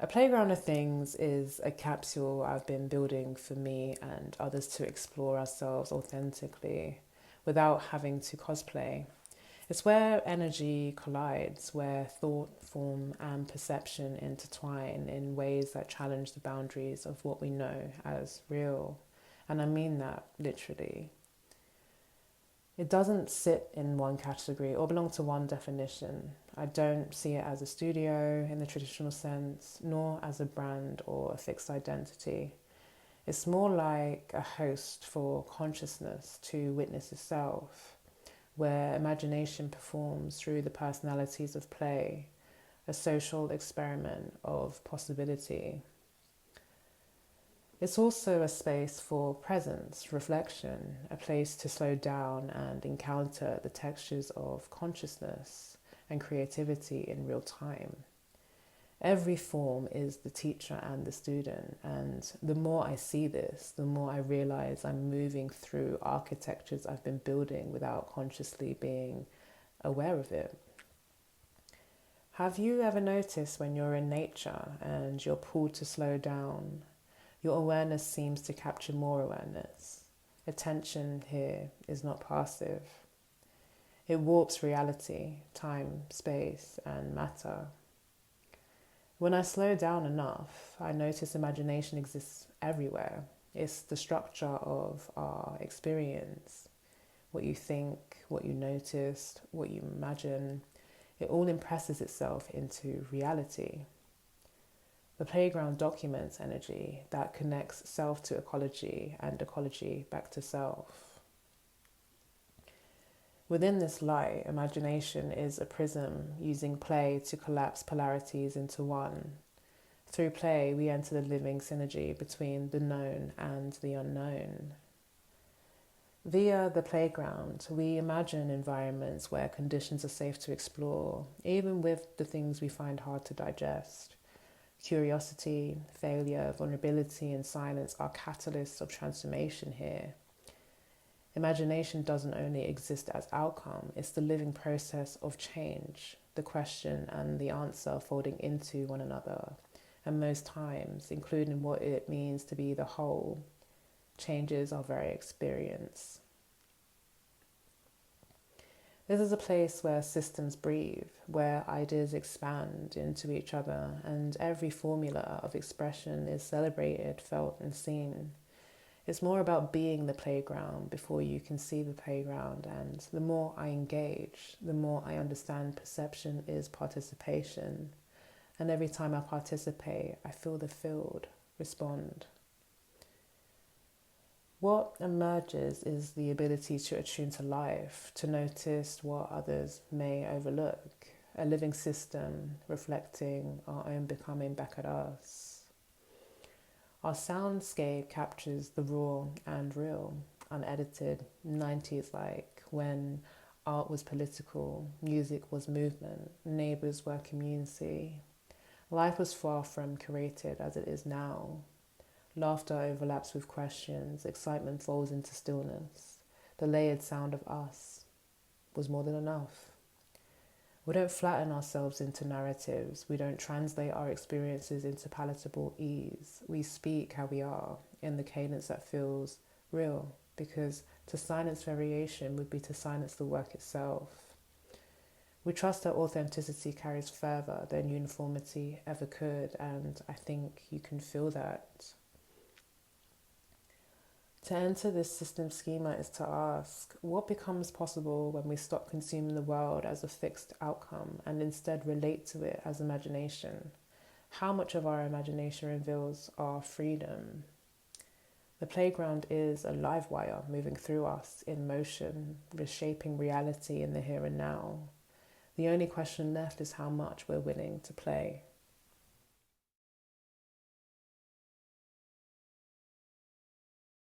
A playground of things is a capsule I've been building for me and others to explore ourselves authentically without having to cosplay. It's where energy collides, where thought, form, and perception intertwine in ways that challenge the boundaries of what we know as real. And I mean that literally. It doesn't sit in one category or belong to one definition. I don't see it as a studio in the traditional sense, nor as a brand or a fixed identity. It's more like a host for consciousness to witness itself, where imagination performs through the personalities of play, a social experiment of possibility. It's also a space for presence, reflection, a place to slow down and encounter the textures of consciousness and creativity in real time. Every form is the teacher and the student, and the more I see this, the more I realize I'm moving through architectures I've been building without consciously being aware of it. Have you ever noticed when you're in nature and you're pulled to slow down? Your awareness seems to capture more awareness. Attention here is not passive. It warps reality, time, space, and matter. When I slow down enough, I notice imagination exists everywhere. It's the structure of our experience. What you think, what you noticed, what you imagine, it all impresses itself into reality. The playground documents energy that connects self to ecology and ecology back to self. Within this light, imagination is a prism using play to collapse polarities into one. Through play, we enter the living synergy between the known and the unknown. Via the playground, we imagine environments where conditions are safe to explore, even with the things we find hard to digest. Curiosity, failure, vulnerability, and silence are catalysts of transformation here. Imagination doesn't only exist as outcome, it's the living process of change, the question and the answer folding into one another, and most times, including what it means to be the whole, changes our very experience. This is a place where systems breathe, where ideas expand into each other, and every formula of expression is celebrated, felt, and seen. It's more about being the playground before you can see the playground, and the more I engage, the more I understand perception is participation. And every time I participate, I feel the field respond. What emerges is the ability to attune to life, to notice what others may overlook, a living system reflecting our own becoming back at us. Our soundscape captures the raw and real, unedited, 90s like, when art was political, music was movement, neighbours were community. Life was far from curated as it is now. Laughter overlaps with questions, excitement falls into stillness. The layered sound of us was more than enough. We don't flatten ourselves into narratives. We don't translate our experiences into palatable ease. We speak how we are, in the cadence that feels real, because to silence variation would be to silence the work itself. We trust that authenticity carries further than uniformity ever could, and I think you can feel that. To enter this system schema is to ask, what becomes possible when we stop consuming the world as a fixed outcome and instead relate to it as imagination? How much of our imagination reveals our freedom? The playground is a live wire moving through us in motion, reshaping reality in the here and now. The only question left is how much we're willing to play.